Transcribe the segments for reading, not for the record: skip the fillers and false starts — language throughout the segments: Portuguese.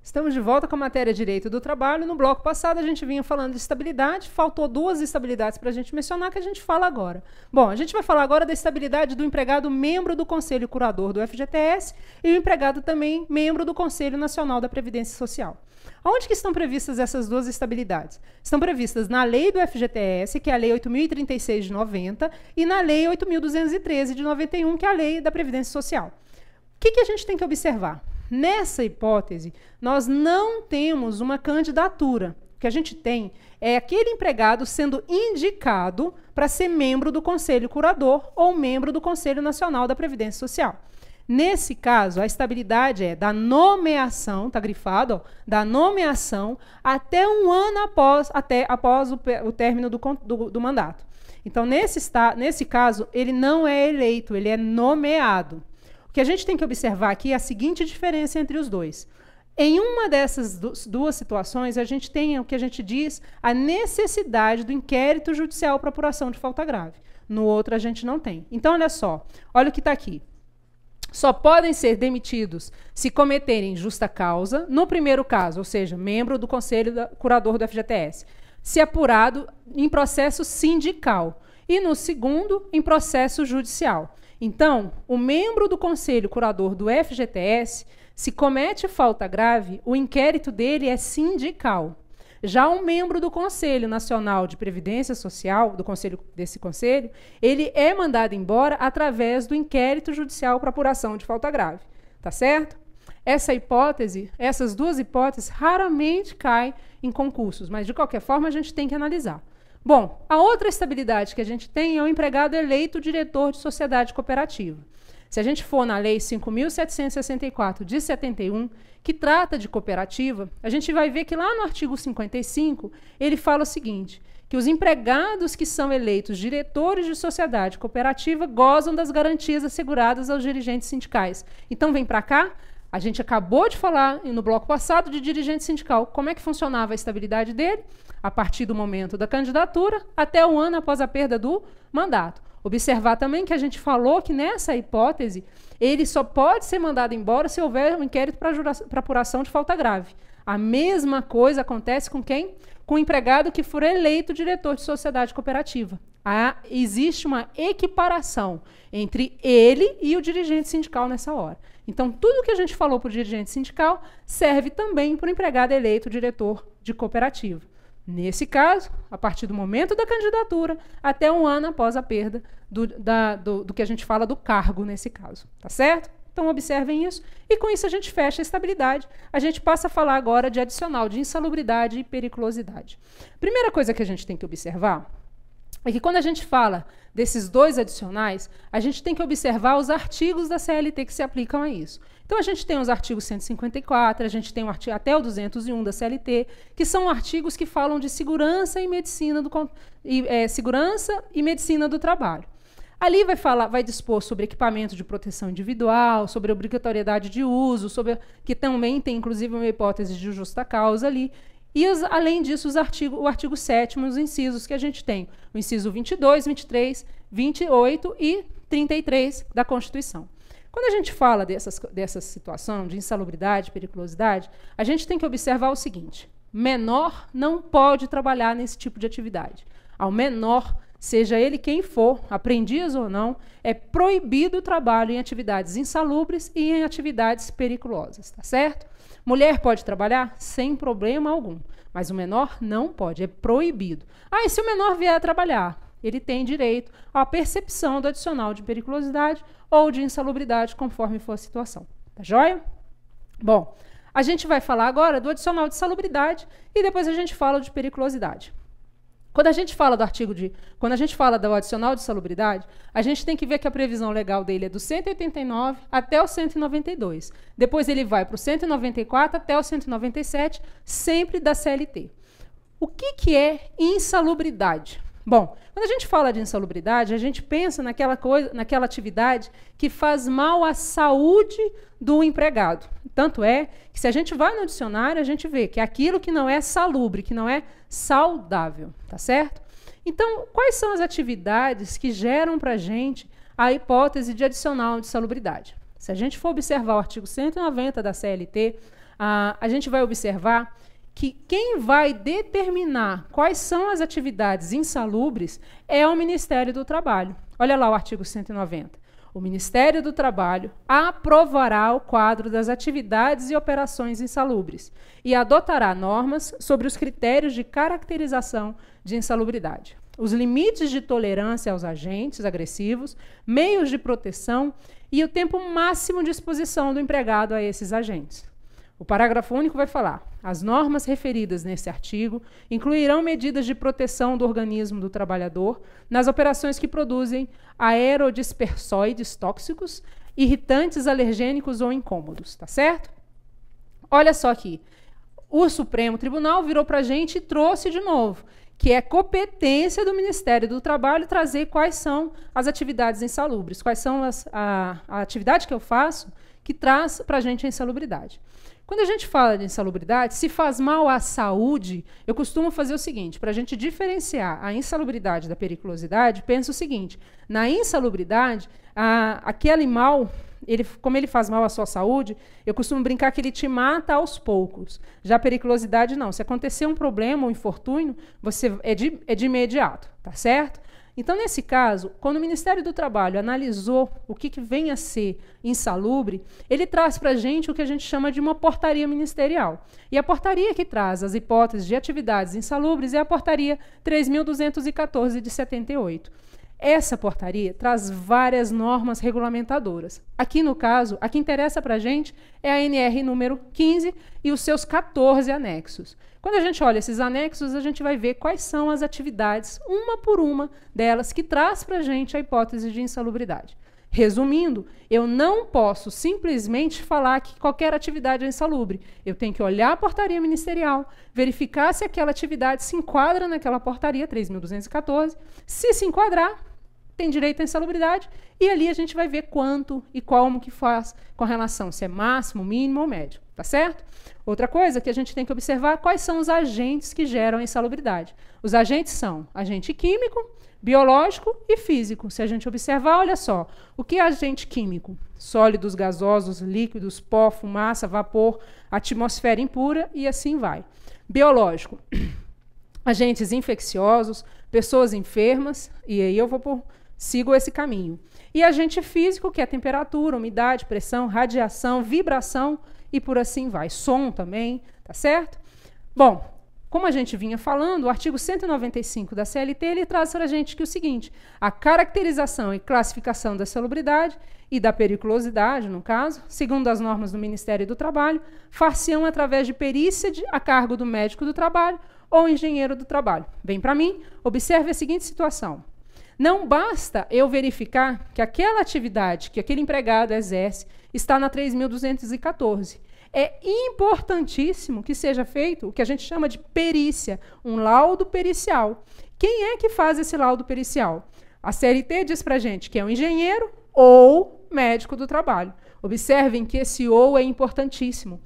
Estamos de volta com a matéria Direito do Trabalho. No bloco passado, a gente vinha falando de estabilidade, faltou duas estabilidades para a gente mencionar, que a gente fala agora. Bom, a gente vai falar agora da estabilidade do empregado membro do Conselho Curador do FGTS e o empregado também membro do Conselho Nacional da Previdência Social. Onde que estão previstas essas duas estabilidades? Estão previstas na lei do FGTS, que é a lei 8.036 de 90, e na lei 8.213 de 91, que é a lei da Previdência Social. O que a gente tem que observar? Nessa hipótese, nós não temos uma candidatura. O que a gente tem é aquele empregado sendo indicado para ser membro do Conselho Curador ou membro do Conselho Nacional da Previdência Social. Nesse caso, a estabilidade é da nomeação, está grifado, ó, da nomeação até um ano após o término do mandato. Então, nesse caso, ele não é eleito, ele é nomeado. O que a gente tem que observar aqui é a seguinte diferença entre os dois. Em uma dessas duas situações, a gente tem o que a gente diz a necessidade do inquérito judicial para apuração de falta grave. No outro, a gente não tem. Então, olha só, olha o que está aqui. Só podem ser demitidos se cometerem justa causa, no primeiro caso, ou seja, membro do Conselho Curador do FGTS, se apurado em processo sindical, e no segundo, em processo judicial. Então, o membro do Conselho Curador do FGTS, se comete falta grave, o inquérito dele é sindical. Já um membro do Conselho Nacional de Previdência Social, desse conselho, ele é mandado embora através do inquérito judicial para apuração de falta grave. Tá certo? Essas duas hipóteses raramente caem em concursos, mas de qualquer forma a gente tem que analisar. Bom, a outra estabilidade que a gente tem é o empregado eleito diretor de sociedade cooperativa. Se a gente for na Lei 5.764 de 71, que trata de cooperativa, a gente vai ver que lá no artigo 55, ele fala o seguinte, que os empregados que são eleitos diretores de sociedade cooperativa gozam das garantias asseguradas aos dirigentes sindicais. Então, vem para cá. A gente acabou de falar no bloco passado de dirigente sindical. Como é que funcionava a estabilidade dele? A partir do momento da candidatura até um ano após a perda do mandato. Observar também que a gente falou que nessa hipótese ele só pode ser mandado embora se houver um inquérito para apuração de falta grave. A mesma coisa acontece com quem? Com o empregado que for eleito diretor de sociedade cooperativa. Existe uma equiparação entre ele e o dirigente sindical nessa hora. Então, tudo que a gente falou para o dirigente sindical serve também para o empregado eleito diretor de cooperativa. Nesse caso, a partir do momento da candidatura, até um ano após a perda do que a gente fala do cargo nesse caso. Tá certo? Então, observem isso. E com isso a gente fecha a estabilidade. A gente passa a falar agora de adicional, de insalubridade e periculosidade. Primeira coisa que a gente tem que observar é que quando a gente fala desses dois adicionais, a gente tem que observar os artigos da CLT que se aplicam a isso. Então, a gente tem os artigos 154, a gente tem até o 201 da CLT, que são artigos que falam de segurança e medicina do trabalho. Ali vai dispor sobre equipamento de proteção individual, sobre obrigatoriedade de uso, que também tem, inclusive, uma hipótese de justa causa ali. E, além disso, o artigo 7º, os incisos que a gente tem. O inciso 22, 23, 28 e 33 da Constituição. Quando a gente fala dessa situação de insalubridade, periculosidade, a gente tem que observar o seguinte. Menor não pode trabalhar nesse tipo de atividade. Ao menor, seja ele quem for, aprendiz ou não, é proibido o trabalho em atividades insalubres e em atividades periculosas. Tá certo? Mulher pode trabalhar sem problema algum, mas o menor não pode, é proibido. E se o menor vier a trabalhar, ele tem direito à percepção do adicional de periculosidade ou de insalubridade, conforme for a situação. Tá joia? Bom, a gente vai falar agora do adicional de salubridade e depois a gente fala de periculosidade. Quando a gente fala do adicional de salubridade, a gente tem que ver que a previsão legal dele é do 189 até o 192. Depois ele vai para o 194 até o 197, sempre da CLT. O que é insalubridade? Bom, quando a gente fala de insalubridade, a gente pensa naquela atividade que faz mal à saúde do empregado. Tanto é que, se a gente vai no dicionário, a gente vê que é aquilo que não é salubre, que não é saudável, tá certo? Então, quais são as atividades que geram para a gente a hipótese de adicional de salubridade? Se a gente for observar o artigo 190 da CLT, a gente vai observar que quem vai determinar quais são as atividades insalubres é o Ministério do Trabalho. Olha lá o artigo 190. O Ministério do Trabalho aprovará o quadro das atividades e operações insalubres e adotará normas sobre os critérios de caracterização de insalubridade, os limites de tolerância aos agentes agressivos, meios de proteção e o tempo máximo de exposição do empregado a esses agentes. O parágrafo único vai falar: as normas referidas nesse artigo incluirão medidas de proteção do organismo do trabalhador nas operações que produzem aerodispersóides tóxicos, irritantes, alergênicos ou incômodos, tá certo? Olha só aqui, o Supremo Tribunal virou para a gente e trouxe de novo, que é competência do Ministério do Trabalho trazer quais são as atividades insalubres, quais são a atividade que eu faço que traz para a gente a insalubridade. Quando a gente fala de insalubridade, se faz mal à saúde, eu costumo fazer o seguinte, para a gente diferenciar a insalubridade da periculosidade, pensa o seguinte: na insalubridade, aquele mal, como ele faz mal à sua saúde, eu costumo brincar que ele te mata aos poucos. Já a periculosidade, não. Se acontecer um problema, um infortúnio, é de imediato, tá certo? Então, nesse caso, quando o Ministério do Trabalho analisou o que vem a ser insalubre, ele traz para a gente o que a gente chama de uma portaria ministerial. E a portaria que traz as hipóteses de atividades insalubres é a portaria 3.214 de 78. Essa portaria traz várias normas regulamentadoras. Aqui, no caso, a que interessa para a gente é a NR número 15 e os seus 14 anexos. Quando a gente olha esses anexos, a gente vai ver quais são as atividades, uma por uma delas, que traz para a gente a hipótese de insalubridade. Resumindo, eu não posso simplesmente falar que qualquer atividade é insalubre. Eu tenho que olhar a portaria ministerial, verificar se aquela atividade se enquadra naquela portaria 3.214. Se se enquadrar, tem direito à insalubridade, e ali a gente vai ver quanto e como que faz com relação, se é máximo, mínimo ou médio, tá certo? Outra coisa que a gente tem que observar, quais são os agentes que geram a insalubridade. Os agentes são agente químico, biológico e físico. Se a gente observar, olha só, o que é agente químico? Sólidos, gasosos, líquidos, pó, fumaça, vapor, atmosfera impura e assim vai. Biológico, agentes infecciosos, pessoas enfermas, e aí sigo esse caminho. E agente físico, que é temperatura, umidade, pressão, radiação, vibração e por assim vai. Som também, tá certo? Bom, como a gente vinha falando, o artigo 195 da CLT, ele traz para a gente que o seguinte: a caracterização e classificação da salubridade e da periculosidade, no caso, segundo as normas do Ministério do Trabalho, far-se-ão através de perícia a cargo do médico do trabalho ou engenheiro do trabalho. Vem para mim, observe a seguinte situação. Não basta eu verificar que aquela atividade que aquele empregado exerce está na 3.214. É importantíssimo que seja feito o que a gente chama de perícia, um laudo pericial. Quem é que faz esse laudo pericial? A CLT diz para a gente que é um engenheiro ou médico do trabalho. Observem que esse ou é importantíssimo.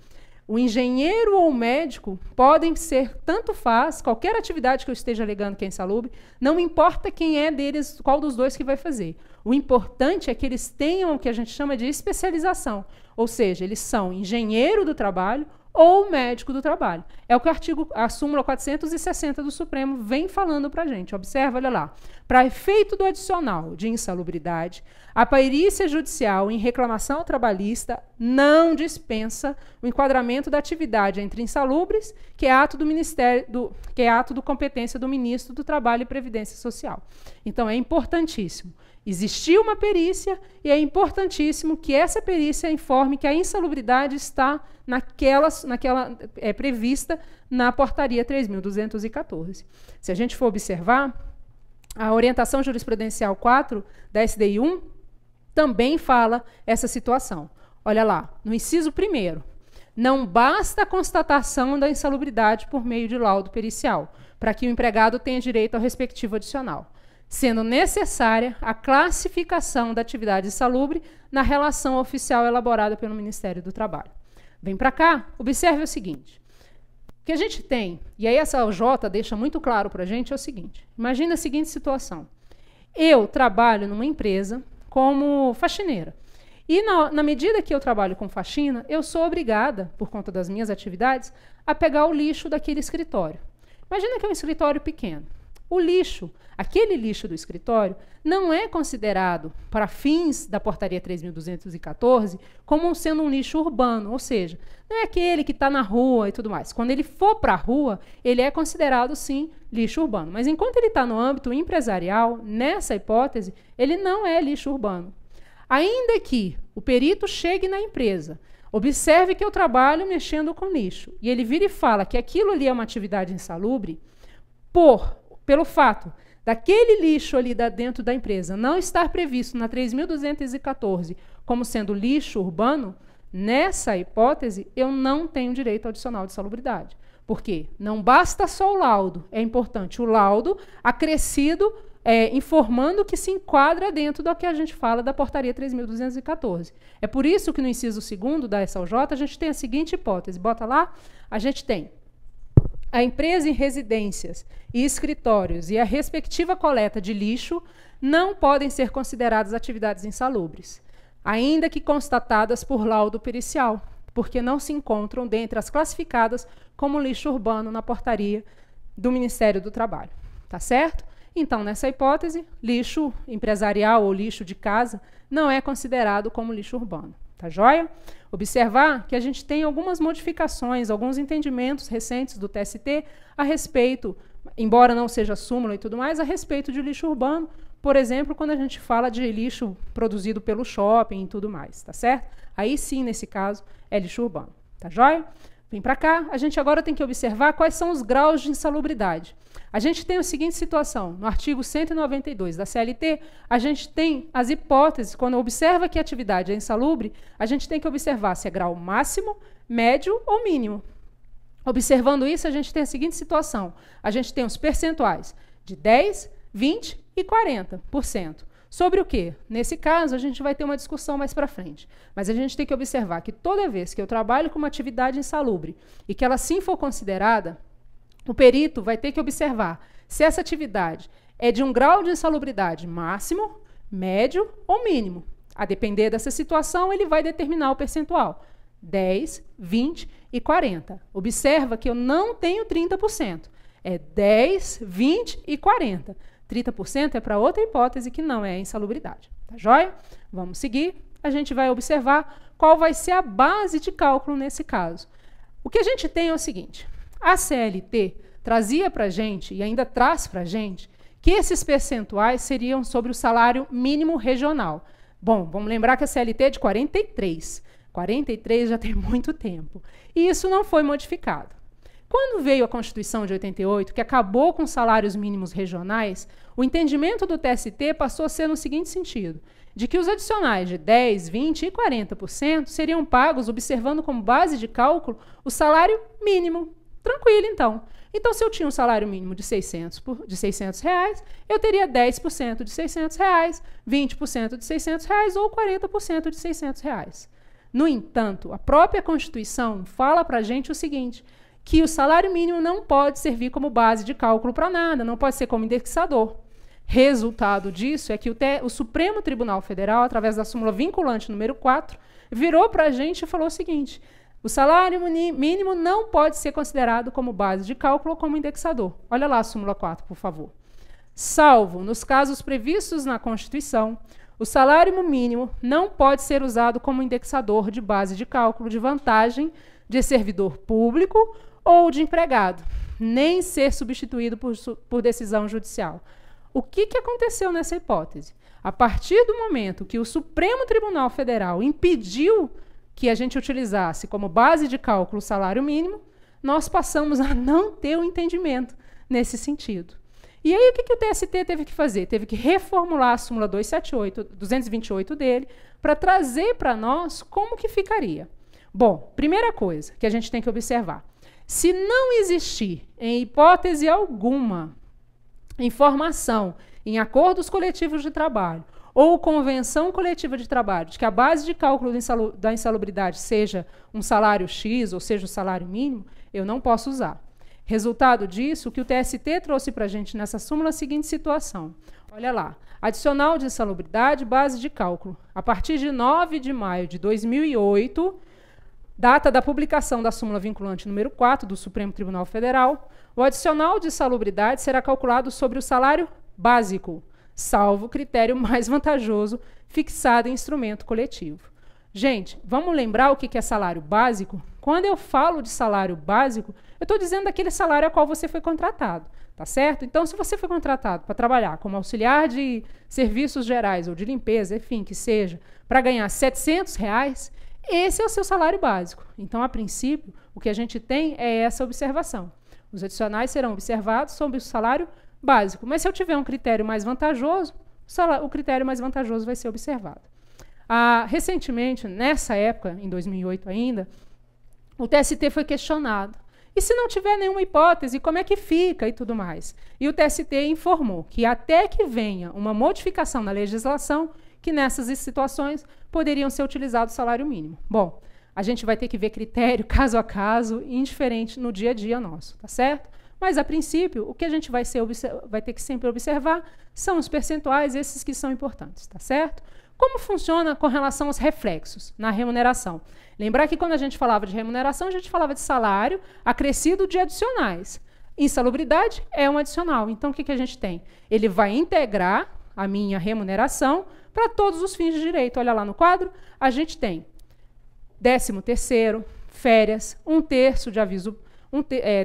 O engenheiro ou o médico podem ser, tanto faz, qualquer atividade que eu esteja alegando que é insalubre, não importa quem é deles, qual dos dois que vai fazer. O importante é que eles tenham o que a gente chama de especialização, ou seja, eles são engenheiro do trabalho ou médico do trabalho. É o que a súmula 460 do Supremo vem falando para a gente. Observa, olha lá. Para efeito do adicional de insalubridade, a perícia judicial em reclamação trabalhista não dispensa o enquadramento da atividade entre insalubres, que é ato do competência do ministro do Trabalho e Previdência Social. Então, é importantíssimo existir uma perícia e é importantíssimo que essa perícia informe que a insalubridade está prevista na portaria 3.214. Se a gente for observar, a orientação jurisprudencial 4 da SDI 1 também fala essa situação. Olha lá, no inciso 1º, não basta a constatação da insalubridade por meio de laudo pericial, para que o empregado tenha direito ao respectivo adicional, sendo necessária a classificação da atividade insalubre na relação oficial elaborada pelo Ministério do Trabalho. Vem para cá, observe o seguinte. O que a gente tem, e aí essa OJ deixa muito claro para a gente, é o seguinte. Imagina a seguinte situação. Eu trabalho numa empresa como faxineira E na medida que eu trabalho com faxina, eu sou obrigada, por conta das minhas atividades, a pegar o lixo daquele escritório. Imagina que é um escritório pequeno. O lixo, aquele lixo do escritório, não é considerado, para fins da portaria 3.214, como sendo um lixo urbano, ou seja, não é aquele que está na rua e tudo mais. Quando ele for para a rua, ele é considerado, sim, lixo urbano. Mas enquanto ele está no âmbito empresarial, nessa hipótese, ele não é lixo urbano. Ainda que o perito chegue na empresa, observe que eu trabalho mexendo com lixo, e ele vira e fala que aquilo ali é uma atividade insalubre, pelo fato daquele lixo ali dentro da empresa não estar previsto na 3.214 como sendo lixo urbano, nessa hipótese, eu não tenho direito ao adicional de salubridade. Por quê? Não basta só o laudo, é importante o laudo acrescido, informando que se enquadra dentro do que a gente fala da portaria 3.214. É por isso que no inciso 2º da SLJ a gente tem a seguinte hipótese, bota lá, a gente tem a empresa em residências e escritórios e a respectiva coleta de lixo não podem ser consideradas atividades insalubres, ainda que constatadas por laudo pericial, porque não se encontram dentre as classificadas como lixo urbano na portaria do Ministério do Trabalho. Tá certo? Então, nessa hipótese, lixo empresarial ou lixo de casa não é considerado como lixo urbano. Tá joia? Observar que a gente tem algumas modificações, alguns entendimentos recentes do TST a respeito, embora não seja súmula e tudo mais, a respeito de lixo urbano, por exemplo, quando a gente fala de lixo produzido pelo shopping e tudo mais, tá certo? Aí sim, nesse caso, é lixo urbano. Tá joia? Vem para cá, a gente agora tem que observar quais são os graus de insalubridade. A gente tem a seguinte situação, no artigo 192 da CLT, a gente tem as hipóteses, quando observa que a atividade é insalubre, a gente tem que observar se é grau máximo, médio ou mínimo. Observando isso, a gente tem a seguinte situação, a gente tem os percentuais de 10, 20 e 40%. Sobre o quê? Nesse caso, a gente vai ter uma discussão mais para frente. Mas a gente tem que observar que toda vez que eu trabalho com uma atividade insalubre e que ela sim for considerada, o perito vai ter que observar se essa atividade é de um grau de insalubridade máximo, médio ou mínimo. A depender dessa situação, ele vai determinar o percentual. 10, 20 e 40. Observa que eu não tenho 30%. É 10, 20 e 40. 30% é para outra hipótese que não é insalubridade. Tá joia? Vamos seguir. A gente vai observar qual vai ser a base de cálculo nesse caso. O que a gente tem é o seguinte. A CLT trazia para a gente, e ainda traz para a gente, que esses percentuais seriam sobre o salário mínimo regional. Bom, vamos lembrar que a CLT é de 43. 43 já tem muito tempo. E isso não foi modificado. Quando veio a Constituição de 88, que acabou com salários mínimos regionais, o entendimento do TST passou a ser no seguinte sentido, de que os adicionais de 10, 20 e 40% seriam pagos observando como base de cálculo o salário mínimo. Tranquilo, então. Então, se eu tinha um salário mínimo de 600 reais, eu teria 10% de 600 reais, 20% de 600 reais ou 40% de 600 reais. No entanto, a própria Constituição fala para a gente o seguinte, que o salário mínimo não pode servir como base de cálculo para nada, não pode ser como indexador. Resultado disso é que o Supremo Tribunal Federal, através da súmula vinculante número 4, virou para a gente e falou o seguinte, o salário mínimo não pode ser considerado como base de cálculo ou como indexador. Olha lá a súmula 4, por favor. Salvo nos casos previstos na Constituição, o salário mínimo não pode ser usado como indexador de base de cálculo de vantagem de servidor público ou de empregado, nem ser substituído por decisão judicial. O que aconteceu nessa hipótese? A partir do momento que o Supremo Tribunal Federal impediu que a gente utilizasse como base de cálculo o salário mínimo, nós passamos a não ter o entendimento nesse sentido. E aí, o que o TST teve que fazer? Teve que reformular a súmula 228 dele para trazer para nós como que ficaria. Bom, primeira coisa que a gente tem que observar. Se não existir, em hipótese alguma, informação em acordos coletivos de trabalho ou convenção coletiva de trabalho de que a base de cálculo da insalubridade seja um salário X ou seja o salário mínimo, eu não posso usar. Resultado disso, o que o TST trouxe para a gente nessa súmula é a seguinte situação. Olha lá. Adicional de insalubridade, base de cálculo. A partir de 9 de maio de 2008, data da publicação da súmula vinculante número 4 do Supremo Tribunal Federal, o adicional de insalubridade será calculado sobre o salário básico, salvo critério mais vantajoso fixado em instrumento coletivo. Gente, vamos lembrar o que é salário básico? Quando eu falo de salário básico, eu estou dizendo daquele salário a qual você foi contratado, tá certo? Então, se você foi contratado para trabalhar como auxiliar de serviços gerais ou de limpeza, enfim, que seja, para ganhar R$700, esse é o seu salário básico. Então, a princípio, o que a gente tem é essa observação. Os adicionais serão observados sobre o salário básico. Mas se eu tiver um critério mais vantajoso, o critério mais vantajoso vai ser observado. Recentemente, nessa época, em 2008 ainda, o TST foi questionado. E se não tiver nenhuma hipótese, como é que fica e tudo mais? E o TST informou que até que venha uma modificação na legislação, que nessas situações poderiam ser utilizados o salário mínimo. Bom, a gente vai ter que ver critério caso a caso, indiferente no dia a dia nosso, tá certo? Mas, a princípio, o que a gente vai ter que sempre observar são os percentuais, esses que são importantes, tá certo? Como funciona com relação aos reflexos na remuneração? Lembrar que quando a gente falava de remuneração, a gente falava de salário acrescido de adicionais. Insalubridade é um adicional. Então, o que a gente tem? Ele vai integrar a minha remuneração para todos os fins de direito. Olha lá no quadro, a gente tem 13º, férias, 1/3 de aviso,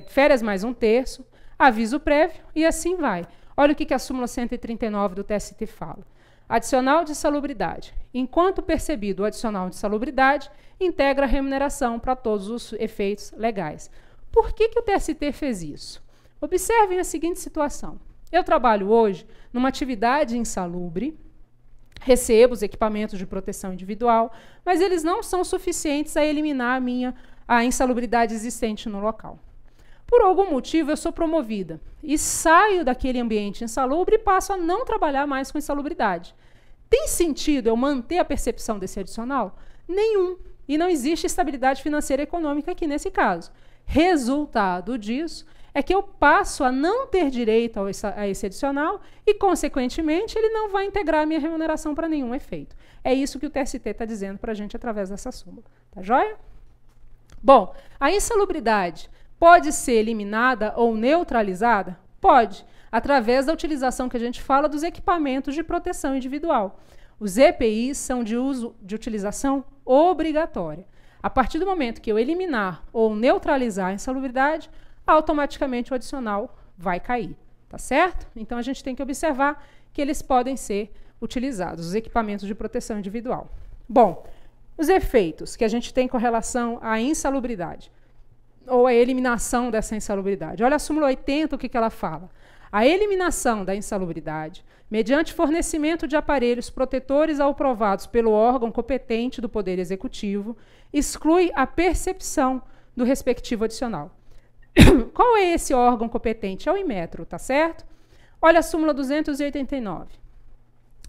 férias mais 1/3, aviso prévio e assim vai. Olha o que a súmula 139 do TST fala. Adicional de insalubridade. Enquanto percebido o adicional de insalubridade, integra a remuneração para todos os efeitos legais. Por que o TST fez isso? Observem a seguinte situação. Eu trabalho hoje numa atividade insalubre, recebo os equipamentos de proteção individual, mas eles não são suficientes a eliminar a insalubridade existente no local. Por algum motivo, eu sou promovida e saio daquele ambiente insalubre e passo a não trabalhar mais com insalubridade. Tem sentido eu manter a percepção desse adicional? Nenhum. E não existe estabilidade financeira e econômica aqui nesse caso. Resultado disso é que eu passo a não ter direito a esse adicional e, consequentemente, ele não vai integrar a minha remuneração para nenhum efeito. É isso que o TST está dizendo para a gente através dessa súmula. Tá joia? Bom, a insalubridade pode ser eliminada ou neutralizada? Pode, através da utilização que a gente fala dos equipamentos de proteção individual. Os EPIs são de utilização obrigatória. A partir do momento que eu eliminar ou neutralizar a insalubridade, automaticamente o adicional vai cair, tá certo? Então, a gente tem que observar que eles podem ser utilizados, os equipamentos de proteção individual. Bom, os efeitos que a gente tem com relação à insalubridade, ou a eliminação dessa insalubridade. Olha a súmula 80, o que ela fala. A eliminação da insalubridade, mediante fornecimento de aparelhos protetores aprovados pelo órgão competente do Poder Executivo, exclui a percepção do respectivo adicional. Qual é esse órgão competente? É o Inmetro, tá certo? Olha a súmula 289.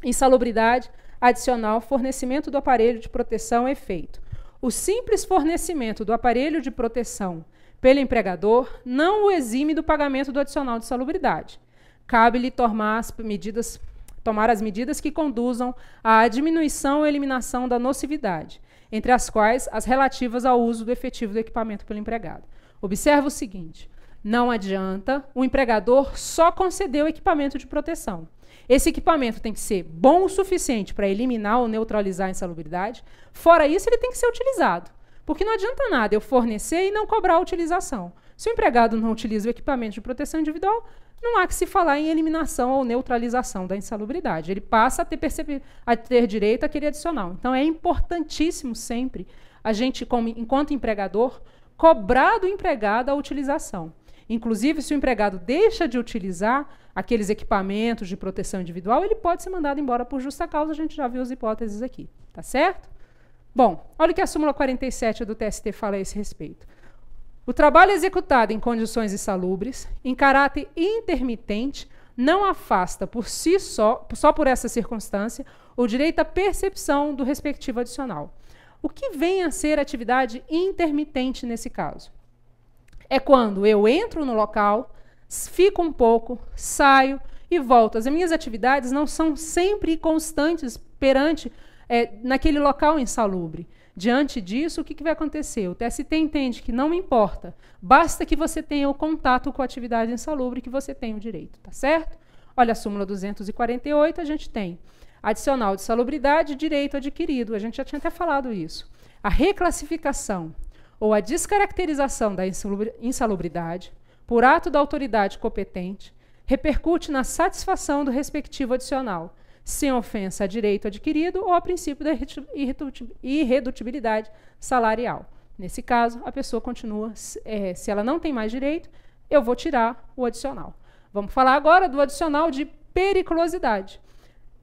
Insalubridade adicional, fornecimento do aparelho de proteção é feito. O simples fornecimento do aparelho de proteção pelo empregador não o exime do pagamento do adicional de salubridade. Cabe-lhe tomar as medidas que conduzam à diminuição ou eliminação da nocividade, entre as quais as relativas ao uso do efetivo do equipamento pelo empregado. Observa o seguinte, não adianta o empregador só conceder o equipamento de proteção. Esse equipamento tem que ser bom o suficiente para eliminar ou neutralizar a insalubridade. Fora isso, ele tem que ser utilizado. Porque não adianta nada eu fornecer e não cobrar a utilização. Se o empregado não utiliza o equipamento de proteção individual, não há que se falar em eliminação ou neutralização da insalubridade. Ele passa a ter direito àquele adicional. Então, é importantíssimo sempre a gente, enquanto empregador, cobrar do empregado a utilização. Inclusive, se o empregado deixa de utilizar aqueles equipamentos de proteção individual, ele pode ser mandado embora por justa causa, a gente já viu as hipóteses aqui, tá certo? Bom, olha o que a súmula 47 do TST fala a esse respeito. O trabalho executado em condições insalubres, em caráter intermitente, não afasta por si só por essa circunstância, o direito à percepção do respectivo adicional. O que vem a ser atividade intermitente nesse caso? É quando eu entro no local, fico um pouco, saio e volto. As minhas atividades não são sempre constantes perante naquele local insalubre. Diante disso, o que vai acontecer? O TST entende que não me importa, basta que você tenha o contato com a atividade insalubre que você tem o direito, tá certo? Olha a súmula 248, a gente tem adicional de salubridade, direito adquirido, a gente já tinha até falado isso. A reclassificação ou a descaracterização da insalubridade, por ato da autoridade competente, repercute na satisfação do respectivo adicional, sem ofensa a direito adquirido ou a princípio da irredutibilidade salarial. Nesse caso, a pessoa continua, se ela não tem mais direito, eu vou tirar o adicional. Vamos falar agora do adicional de periculosidade.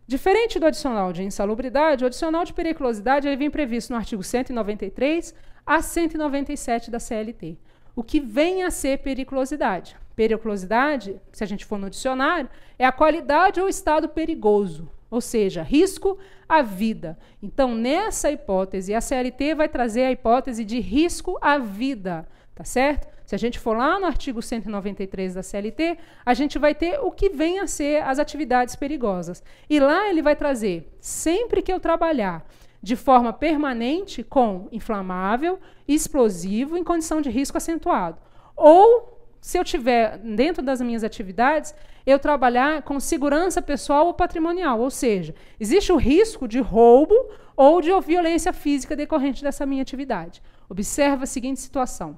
Diferente do adicional de insalubridade, o adicional de periculosidade ele vem previsto no artigo 193 a 197 da CLT. O que vem a ser periculosidade? Periculosidade, se a gente for no dicionário, é a qualidade ou estado perigoso, ou seja, risco à vida. Então, nessa hipótese, a CLT vai trazer a hipótese de risco à vida, tá certo? Se a gente for lá no artigo 193 da CLT, a gente vai ter o que vem a ser as atividades perigosas. E lá ele vai trazer, sempre que eu trabalhar de forma permanente com inflamável, explosivo, em condição de risco acentuado. Ou, se eu tiver, dentro das minhas atividades, eu trabalhar com segurança pessoal ou patrimonial. Ou seja, existe o risco de roubo ou de violência física decorrente dessa minha atividade. Observa a seguinte situação.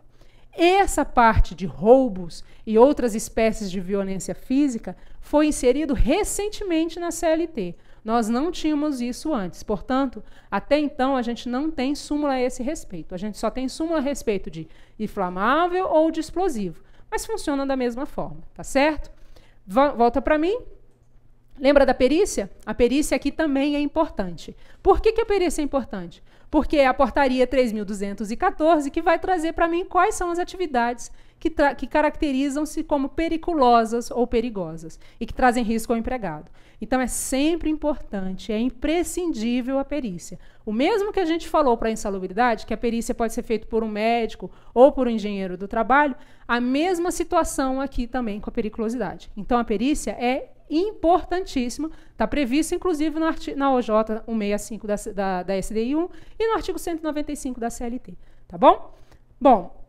Essa parte de roubos e outras espécies de violência física foi inserido recentemente na CLT. Nós não tínhamos isso antes. Portanto, até então, a gente não tem súmula a esse respeito. A gente só tem súmula a respeito de inflamável ou de explosivo. Mas funciona da mesma forma, tá certo? Volta para mim. Lembra da perícia? A perícia aqui também é importante. Por que a perícia é importante? Porque é a portaria 3.214 que vai trazer para mim quais são as atividades que caracterizam-se como periculosas ou perigosas e que trazem risco ao empregado. Então, é sempre importante, é imprescindível a perícia. O mesmo que a gente falou para a insalubridade, que a perícia pode ser feita por um médico ou por um engenheiro do trabalho, a mesma situação aqui também com a periculosidade. Então, a perícia é importantíssima, está previsto, inclusive, na OJ 165 da SDI1 e no artigo 195 da CLT. Tá bom? Bom,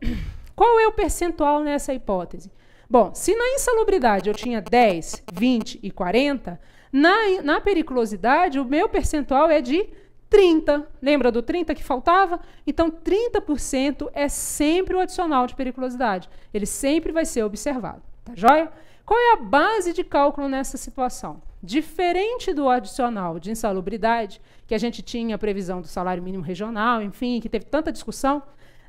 qual é o percentual nessa hipótese? Bom, se na insalubridade eu tinha 10, 20 e 40, na periculosidade o meu percentual é de 30. Lembra do 30 que faltava? Então, 30% é sempre o adicional de periculosidade. Ele sempre vai ser observado. Tá joia? Qual é a base de cálculo nessa situação? Diferente do adicional de insalubridade, que a gente tinha a previsão do salário mínimo regional, enfim, que teve tanta discussão,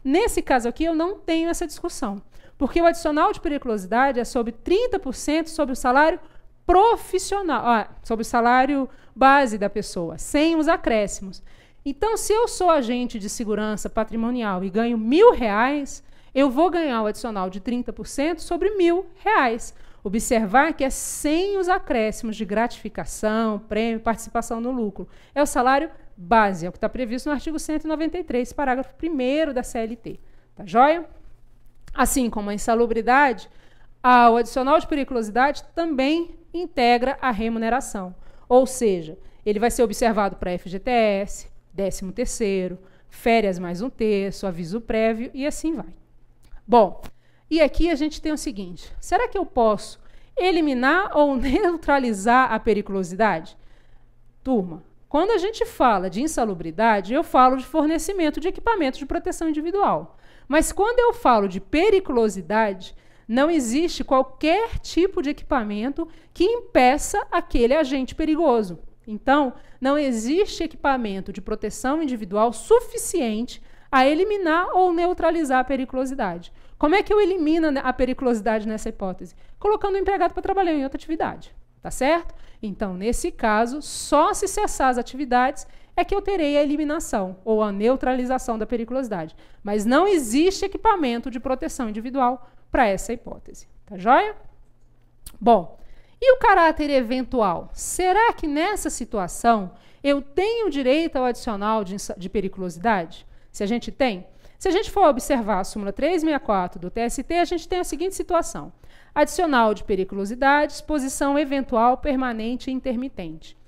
nesse caso aqui eu não tenho essa discussão, porque o adicional de periculosidade é sobre 30% sobre o salário profissional, sobre o salário base da pessoa, sem os acréscimos. Então, se eu sou agente de segurança patrimonial e ganho R$1.000, eu vou ganhar o adicional de 30% sobre R$1.000. Observar que é sem os acréscimos de gratificação, prêmio, participação no lucro. É o salário base, é o que está previsto no artigo 193, parágrafo 1º da CLT. Tá joia? Assim como a insalubridade, o adicional de periculosidade também integra a remuneração. Ou seja, ele vai ser observado para FGTS, 13º, férias mais 1/3, aviso prévio e assim vai. Bom, e aqui a gente tem o seguinte, será que eu posso eliminar ou neutralizar a periculosidade? Turma, quando a gente fala de insalubridade, eu falo de fornecimento de equipamento de proteção individual. Mas quando eu falo de periculosidade, não existe qualquer tipo de equipamento que impeça aquele agente perigoso. Então, não existe equipamento de proteção individual suficiente a eliminar ou neutralizar a periculosidade. Como é que eu elimino a periculosidade nessa hipótese? Colocando o empregado para trabalhar em outra atividade, tá certo? Então, nesse caso, só se cessar as atividades é que eu terei a eliminação ou a neutralização da periculosidade. Mas não existe equipamento de proteção individual para essa hipótese, tá joia? Bom, e o caráter eventual? Será que nessa situação eu tenho direito ao adicional de periculosidade? Se a gente tem? Se a gente for observar a súmula 364 do TST, a gente tem a seguinte situação. Adicional de periculosidade, exposição eventual, permanente e intermitente.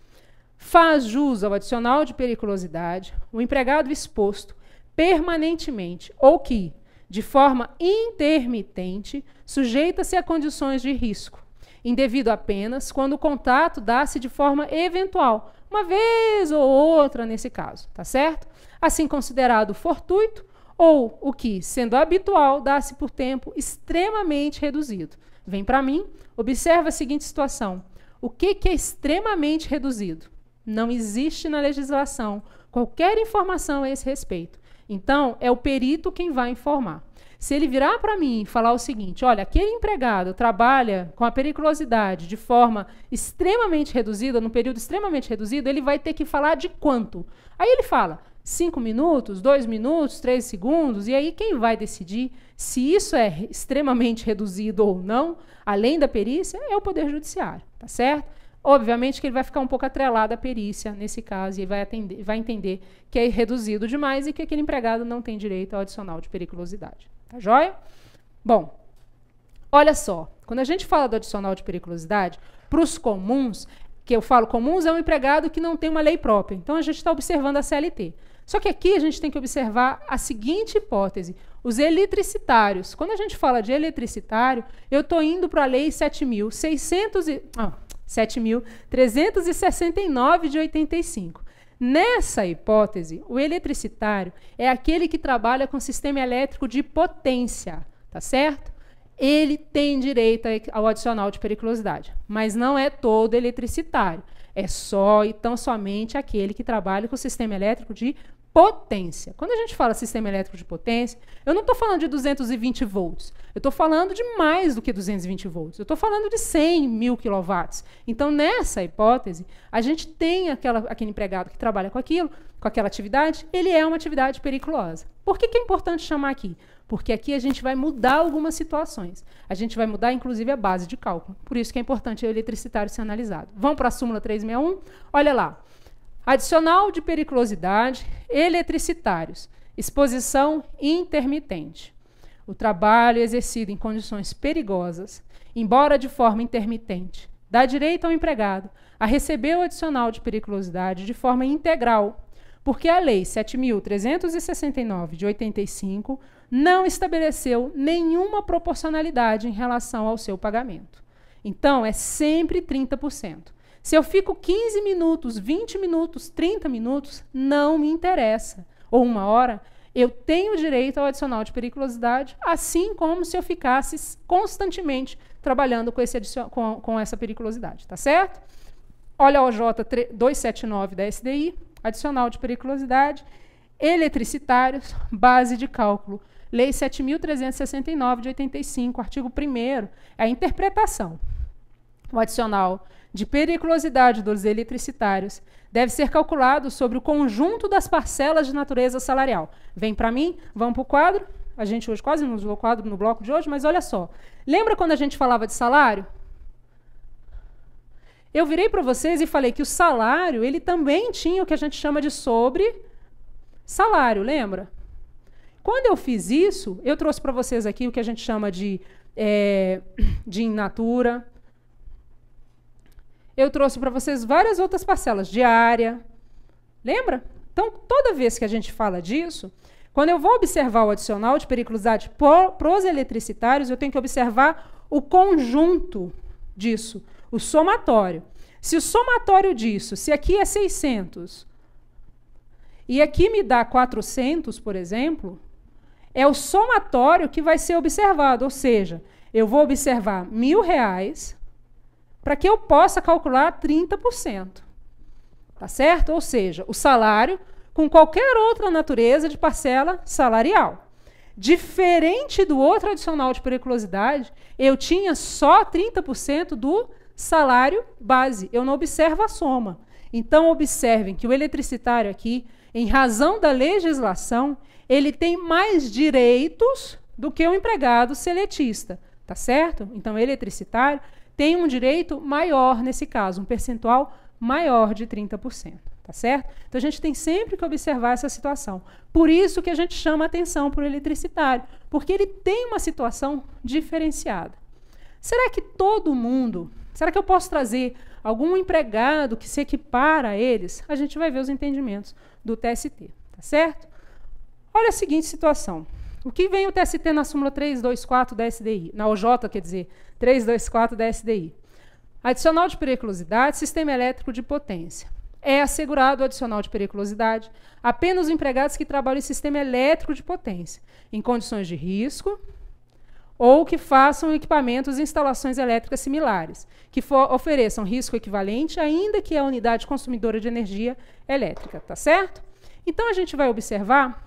Faz jus ao adicional de periculosidade o empregado exposto permanentemente ou que, de forma intermitente, sujeita-se a condições de risco, indevido apenas quando o contato dá-se de forma eventual, uma vez ou outra nesse caso, tá certo? Assim considerado fortuito ou o que, sendo habitual, dá-se por tempo extremamente reduzido. Vem para mim, observa a seguinte situação. O que é extremamente reduzido? Não existe na legislação qualquer informação a esse respeito. Então, é o perito quem vai informar. Se ele virar para mim e falar o seguinte, olha, aquele empregado trabalha com a periculosidade de forma extremamente reduzida, num período extremamente reduzido, ele vai ter que falar de quanto? Aí ele fala 5 minutos, 2 minutos, 3 segundos, e aí quem vai decidir se isso é extremamente reduzido ou não, além da perícia, é o Poder Judiciário, tá certo? Obviamente que ele vai ficar um pouco atrelado à perícia, nesse caso, e vai entender que é reduzido demais e que aquele empregado não tem direito ao adicional de periculosidade. Tá joia? Bom, olha só, quando a gente fala do adicional de periculosidade, para os comuns, que eu falo comuns, é um empregado que não tem uma lei própria. Então, a gente está observando a CLT. Só que aqui a gente tem que observar a seguinte hipótese, os eletricitários. Quando a gente fala de eletricitário, eu estou indo para a Lei 7.369 de 85. Nessa hipótese, o eletricitário é aquele que trabalha com sistema elétrico de potência, tá certo? Ele tem direito ao adicional de periculosidade, mas não é todo eletricitário. É só e tão somente aquele que trabalha com sistema elétrico de potência. Quando a gente fala sistema elétrico de potência, eu não estou falando de 220 volts. Eu estou falando de mais do que 220 volts. Eu estou falando de 100 mil quilowatts. Então, nessa hipótese, a gente tem aquele empregado que trabalha com aquilo, com aquela atividade, ele é uma atividade periculosa. Por que é importante chamar aqui? Porque aqui a gente vai mudar algumas situações. A gente vai mudar, inclusive, a base de cálculo. Por isso que é importante o eletricitário ser analisado. Vamos para a súmula 361? Olha lá. Adicional de periculosidade, eletricitários, exposição intermitente. O trabalho exercido em condições perigosas, embora de forma intermitente, dá direito ao empregado a receber o adicional de periculosidade de forma integral, porque a Lei 7.369 de 85 não estabeleceu nenhuma proporcionalidade em relação ao seu pagamento. Então, é sempre 30%. Se eu fico 15 minutos, 20 minutos, 30 minutos, não me interessa. Ou 1 hora, eu tenho direito ao adicional de periculosidade, assim como se eu ficasse constantemente trabalhando com essa periculosidade. Tá certo? Olha o J279 da SDI, adicional de periculosidade, eletricitários, base de cálculo. Lei 7.369 de 85, artigo 1º, é a interpretação. O adicional de periculosidade dos eletricitários deve ser calculado sobre o conjunto das parcelas de natureza salarial. Vem para mim, vamos para o quadro. A gente hoje quase não usou o quadro no bloco de hoje, mas olha só. Lembra quando a gente falava de salário? Eu virei para vocês e falei que o salário, ele também tinha o que a gente chama de sobre-salário, lembra? Quando eu fiz isso, eu trouxe para vocês aqui o que a gente chama de in natura. Eu trouxe para vocês várias outras parcelas, diária. Lembra? Então, toda vez que a gente fala disso, quando eu vou observar o adicional de periculosidade para os eletricitários, eu tenho que observar o conjunto disso, o somatório. Se o somatório disso, se aqui é 600 e aqui me dá 400, por exemplo, é o somatório que vai ser observado, ou seja, eu vou observar R$1.000 para que eu possa calcular 30%. Tá certo? Ou seja, o salário com qualquer outra natureza de parcela salarial. Diferente do outro adicional de periculosidade, eu tinha só 30% do salário base. Eu não observo a soma. Então, observem que o eletricitário aqui, em razão da legislação, ele tem mais direitos do que o empregado seletista. Tá certo? Então, o eletricitário tem um direito maior nesse caso, um percentual maior de 30%. tá certo? Então, a gente tem sempre que observar essa situação. Por isso que a gente chama a atenção para o eletricitário, porque ele tem uma situação diferenciada. Será que todo mundo, será que eu posso trazer algum empregado que se equipara a eles? A gente vai ver os entendimentos do TST, tá certo? Olha a seguinte situação. O que vem o TST na súmula 324 da SDI? Na OJ, quer dizer, 324 da SDI. Adicional de periculosidade, sistema elétrico de potência. É assegurado o adicional de periculosidade apenas os empregados que trabalham em sistema elétrico de potência, em condições de risco, ou que façam equipamentos e instalações elétricas similares, que ofereçam risco equivalente, ainda que a unidade consumidora de energia elétrica, tá certo? Então, a gente vai observar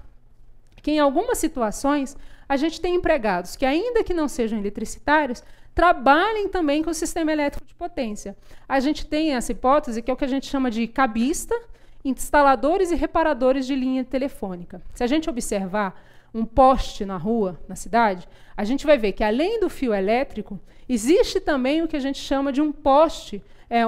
que, em algumas situações, a gente tem empregados que, ainda que não sejam eletricitários, trabalhem também com o sistema elétrico de potência. A gente tem essa hipótese, que é o que a gente chama de cabista, instaladores e reparadores de linha telefônica. Se a gente observar um poste na rua, na cidade, a gente vai ver que, além do fio elétrico, existe também o que a gente chama de um poste,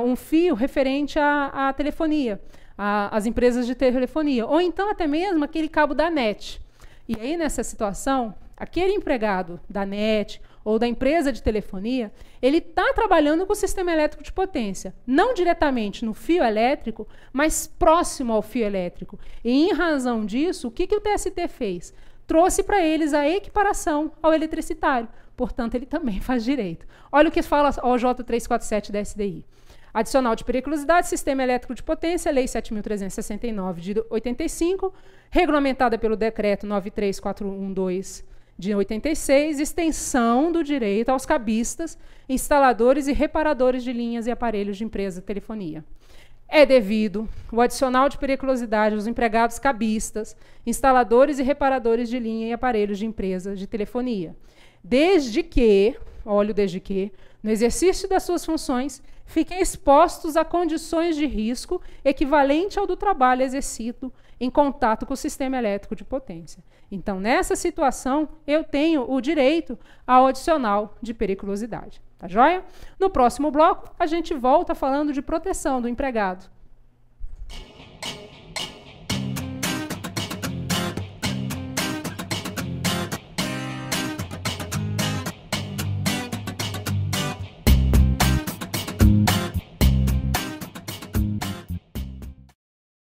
um fio referente à telefonia, às empresas de telefonia, ou então até mesmo aquele cabo da NET. E aí, nessa situação, aquele empregado da NET ou da empresa de telefonia, ele está trabalhando com o sistema elétrico de potência, não diretamente no fio elétrico, mas próximo ao fio elétrico. E, em razão disso, o que o TST fez? Trouxe para eles a equiparação ao eletricitário. Portanto, ele também faz direito. Olha o que fala a OJ 347 da SDI. Adicional de periculosidade, sistema elétrico de potência, Lei 7.369 de 85, regulamentada pelo Decreto 93412 de 86, extensão do direito aos cabistas, instaladores e reparadores de linhas e aparelhos de empresa de telefonia. É devido o adicional de periculosidade aos empregados cabistas, instaladores e reparadores de linha e aparelhos de empresa de telefonia, desde que, olha o desde que, no exercício das suas funções, fiquem expostos a condições de risco equivalente ao do trabalho exercido em contato com o sistema elétrico de potência. Então, nessa situação, eu tenho o direito ao adicional de periculosidade. Tá joia? No próximo bloco, a gente volta falando de proteção do empregado.